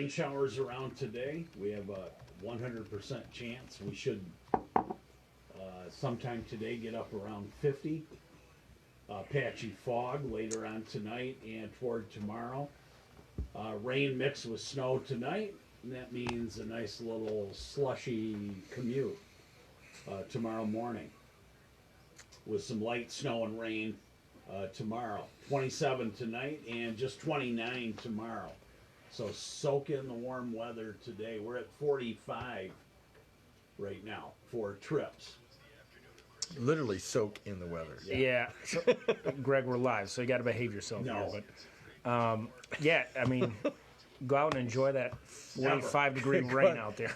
rain showers around today. We have a 100% chance. We should sometime today get up around 50. Patchy fog later on tonight and toward tomorrow. Rain mixed with snow tonight, and that means a nice little slushy commute tomorrow morning with some light snow and rain tomorrow. 27 tonight and just 29 tomorrow. So soak in the warm weather today. We're at 45 right now for trips. Literally soak in the weather. Yeah. So, Greg, we're live, so you got to behave yourself No. here. But yeah, I mean, go out and enjoy that 45-degree rain out there.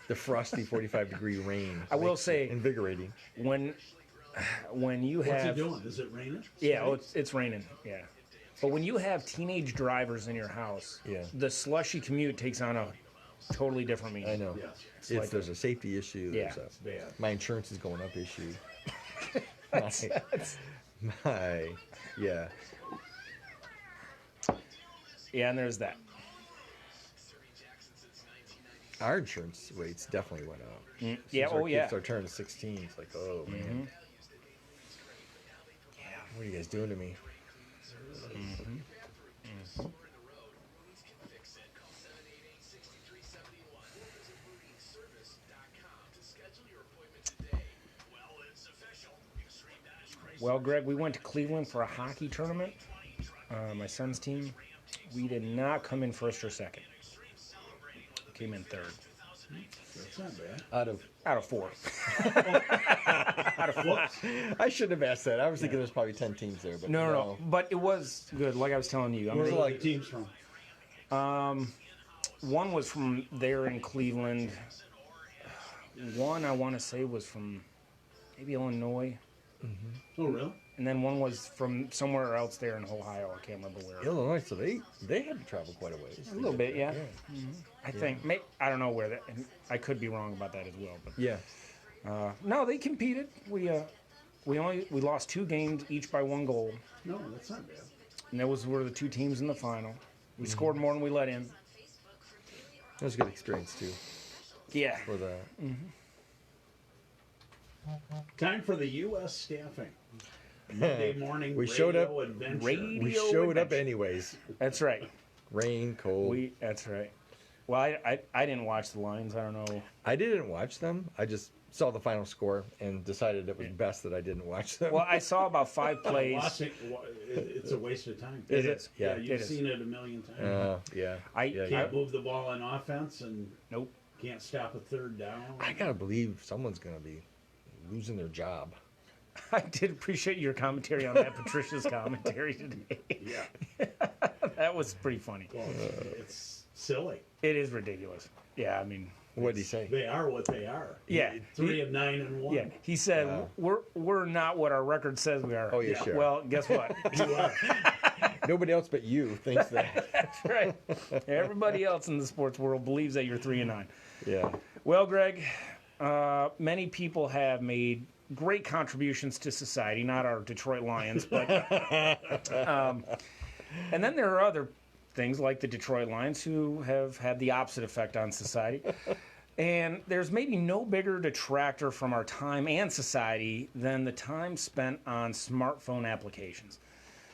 The frosty 45-degree rain. I will say, invigorating. when you What's have it doing? Is it raining? yeah, oh, it's raining. Yeah, but when you have teenage drivers in your house, Yeah. the slushy commute takes on a totally different meaning. I know. Yes. It's there's a safety issue. Yeah. There's It's bad. my insurance is going up issue. Yeah. Yeah, and there's that. Our insurance rates definitely went up. Yeah. Since our Oh, yeah. kids are turning 16. It's like, oh man. Yeah. What are you guys doing to me? Well, Greg, we went to Cleveland for a hockey tournament. My son's team. We did not come in first or second. We came in third. That's not bad. Out of four. I shouldn't have asked that. I was thinking there's probably 10 teams there, but No. But it was good, like I was telling you. Where's the teams from? One was from there in Cleveland. One, I want to say, was from maybe Illinois. Oh, really? And then one was from somewhere else there in Ohio. I can't remember where. Illinois, so they had to travel quite a ways. A little bit, yeah. I think. I don't know where that. And I could be wrong about that as well. But Yeah. no, they competed. We lost 2 games each by 1 goal, No, that's not bad. and those were the 2 teams in the final. We scored more than we let in. That was a good experience, too, Yeah. for the... Time for the U.S. staffing. Monday morning We radio showed up- adventure. We showed up anyways. That's right. Rain, cold. That's right. Well, I didn't watch the Lions. I don't know. I didn't watch them. I just saw the final score and decided it was best that I didn't watch them. Well, I saw about 5 plays. It's a waste of time. It is. Yeah. You've it is. seen it a million times. Yeah. Can't move the ball on offense and Nope. can't stop a third down. I gotta believe someone's gonna be losing their job. I did appreciate your commentary on that, Patricia's commentary today. Yeah. That was pretty funny. Well, it's silly. It is ridiculous. Yeah, I mean, What did he say? They are what they are. Yeah. 3 of 9 and 1. yeah. He said we're not what our record says we are. Oh, yeah, sure. Well, guess what? You are. Nobody else but you thinks that. That's right. Everybody else in the sports world believes that you're 3 and 9. Yeah. Well, Greg, many people have made great contributions to society, not our Detroit Lions, but and then there are other things like the Detroit Lions who have had the opposite effect on society. And there's maybe no bigger detractor from our time and society than the time spent on smartphone applications.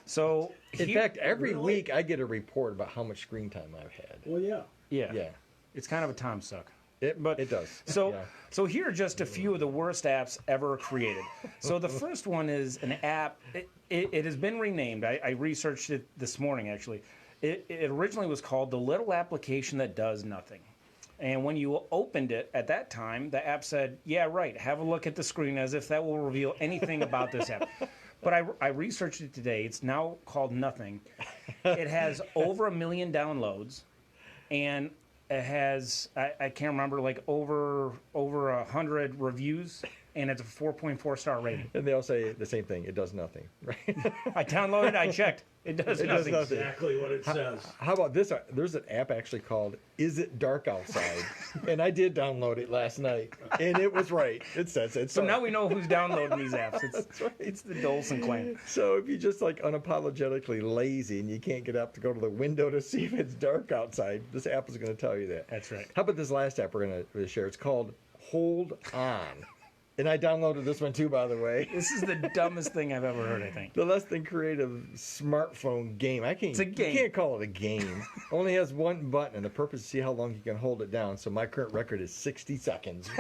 So, In fact, every week I get a report about how much screen time I've had. Well, yeah. Yeah. it's kind of a time suck. It does. So, Yeah. so here are just a few of the worst apps ever created. So the first one is an app. It has been renamed. I researched it this morning, actually. It originally was called the Little Application That Does Nothing. And when you opened it at that time, the app said, yeah, right, have a look at the screen as if that will reveal anything about this app. But I researched it today. It's now called Nothing. It has over 1 million downloads, and it has, I can't remember, like over 100 reviews, and it's a 4.4 star rating. And they all say the same thing. It does nothing, right? I downloaded, I checked. It does It does nothing. nothing. Exactly what it says. How about this? There's an app actually called "Is It Dark Outside?" and I did download it last night, and it was right. It says it's So dark. now we know who's downloading these apps. That's right. It's the Dolson clan. So if you just like unapologetically lazy and you can't get up to go to the window to see if it's dark outside, this app is going to tell you that. That's right. How about this last app we're going to share? It's called Hold On. And I downloaded this one too, by the way. This is the dumbest thing I've ever heard, I think. The less than creative smartphone game. It's a game. You can't call it a game. Only has one button, and the purpose is to see how long you can hold it down. So my current record is 60 seconds.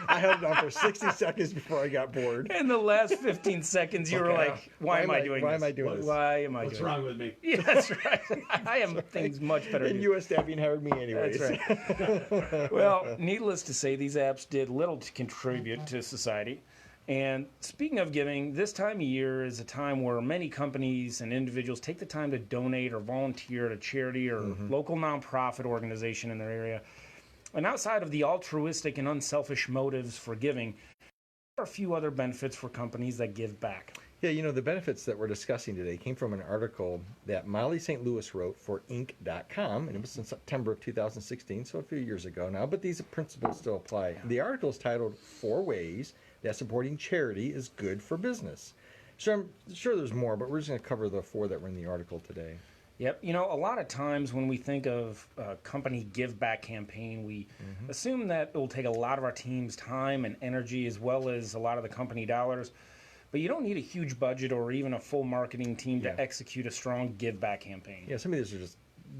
I held it down for 60 seconds before I got bored. In the last 15 seconds, you were Okay. like, why am I doing Why this? am I doing this? Why am I What's doing wrong with me? this? Yeah, that's right. I am things much better And than you. U.S. Staffing hired me anyways. That's right. Well, needless to say, these apps did little to contribute to society. And speaking of giving, this time of year is a time where many companies and individuals take the time to donate or volunteer at a charity or local nonprofit organization in their area. And outside of the altruistic and unselfish motives for giving, there are a few other benefits for companies that give back. Yeah, you know, the benefits that we're discussing today came from an article that Molly St. Louis wrote for Inc.com, and it was in September of 2016, so a few years ago now, but these principles still apply. The article is titled 4 Ways That Supporting Charity is Good for Business. So I'm sure there's more, but we're just going to cover the 4 that were in the article today. Yep. You know, a lot of times when we think of a company give back campaign, we assume that it will take a lot of our team's time and energy as well as a lot of the company dollars. But you don't need a huge budget or even a full marketing team to execute a strong give back campaign. Yeah, some of these are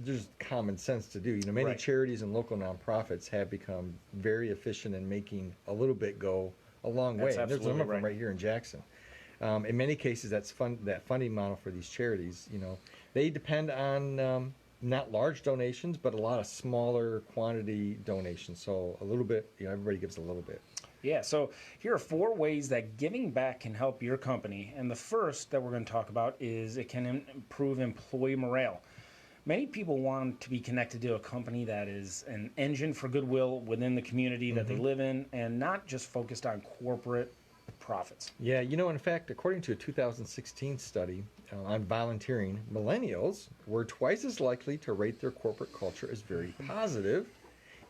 just common sense to do. You know, many Right. charities and local nonprofits have become very efficient in making a little bit go a long way. That's And there's a absolutely number of them right. right here in Jackson. In many cases, that funding model for these charities, you know, they depend on not large donations, but a lot of smaller quantity donations. So a little bit, you know, everybody gives a little bit. Yeah, so here are 4 ways that giving back can help your company. And the first that we're going to talk about is it can improve employee morale. Many people want to be connected to a company that is an engine for goodwill within the community that they live in and not just focused on corporate profits. Yeah, you know, in fact, according to a 2016 study on volunteering, millennials were twice as likely to rate their corporate culture as very positive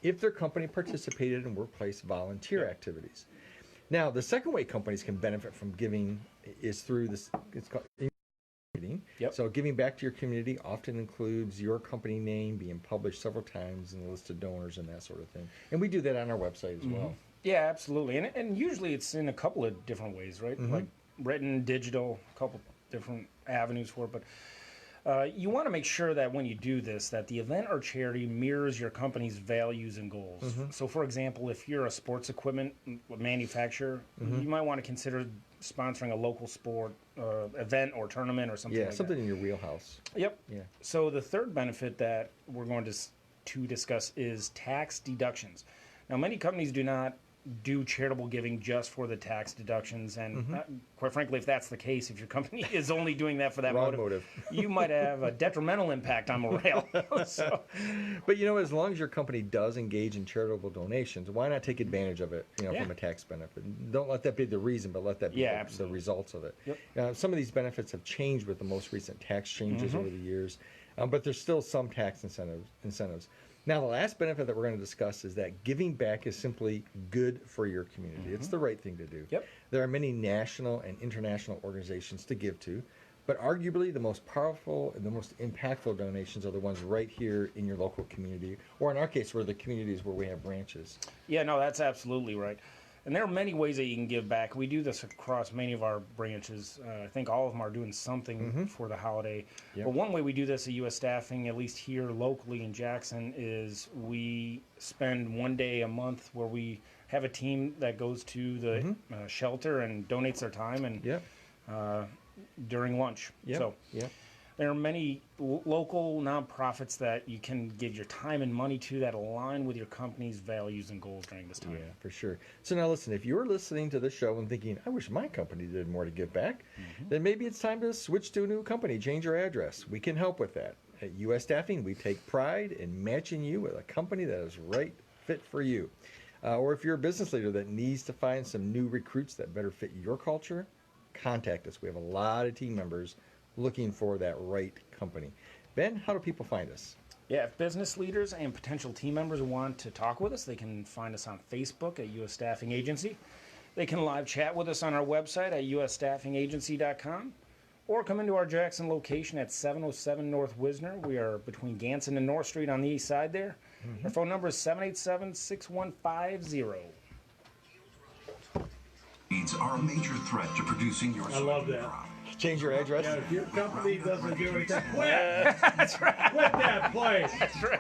if their company participated in workplace volunteer activities. Now, the second way companies can benefit from giving is through this. It's called marketing. Yep. So giving back to your community often includes your company name being published several times in the list of donors and that sort of thing. And we do that on our website as well. Yeah, absolutely. And usually it's in a couple of different ways, right? Like written, digital, a couple different avenues for it. But you want to make sure that when you do this, that the event or charity mirrors your company's values and goals. So, for example, if you're a sports equipment manufacturer, you might want to consider sponsoring a local sport event or tournament or something Yeah, like something that. in your wheelhouse. Yep. Yeah. So the third benefit that we're going to discuss is tax deductions. Now, many companies do not do charitable giving just for the tax deductions, and quite frankly, if that's the case, if your company is only doing that for that Wrong motive. you might have a detrimental impact on morale. So, But you know, as long as your company does engage in charitable donations, why not take advantage of it? You know, Yeah. from a tax benefit. Don't let that be the reason, but let that be Yeah, the absolutely. results of it. Yep. Some of these benefits have changed with the most recent tax changes over the years, but there's still some tax incentives. Now, the last benefit that we're going to discuss is that giving back is simply good for your community. It's the right thing to do. Yep. There are many national and international organizations to give to, but arguably the most powerful and the most impactful donations are the ones right here in your local community, or in our case, where the communities where we have branches. yeah, no, that's absolutely right. And there are many ways that you can give back. We do this across many of our branches. I think all of them are doing something for the holiday. Yep. But one way we do this at U.S. Staffing, at least here locally in Jackson, is we spend one day a month where we have a team that goes to the shelter and donates their time and Yep. during lunch. Yep. So Yep. there are many local nonprofits that you can give your time and money to that align with your company's values and goals during this time. Yeah, for sure. So now listen, if you're listening to this show and thinking, I wish my company did more to give back, then maybe it's time to switch to a new company, change your address. We can help with that. At U.S. Staffing, we take pride in matching you with a company that is right fit for you. Or if you're a business leader that needs to find some new recruits that better fit your culture, contact us. We have a lot of team members looking for that right company. Ben, how do people find us? Yeah, if business leaders and potential team members want to talk with us, they can find us on Facebook at US Staffing Agency. They can live chat with us on our website at usstaffingagency.com, or come into our Jackson location at 707 North Wisner. We are between Ganson and North Street on the east side there. Our phone number is 787-6150. Weeds are a major threat to producing your I love soybean that. crop. Change your address? Yeah, if your company doesn't do anything, quit! That's right. Quit that place! That's right.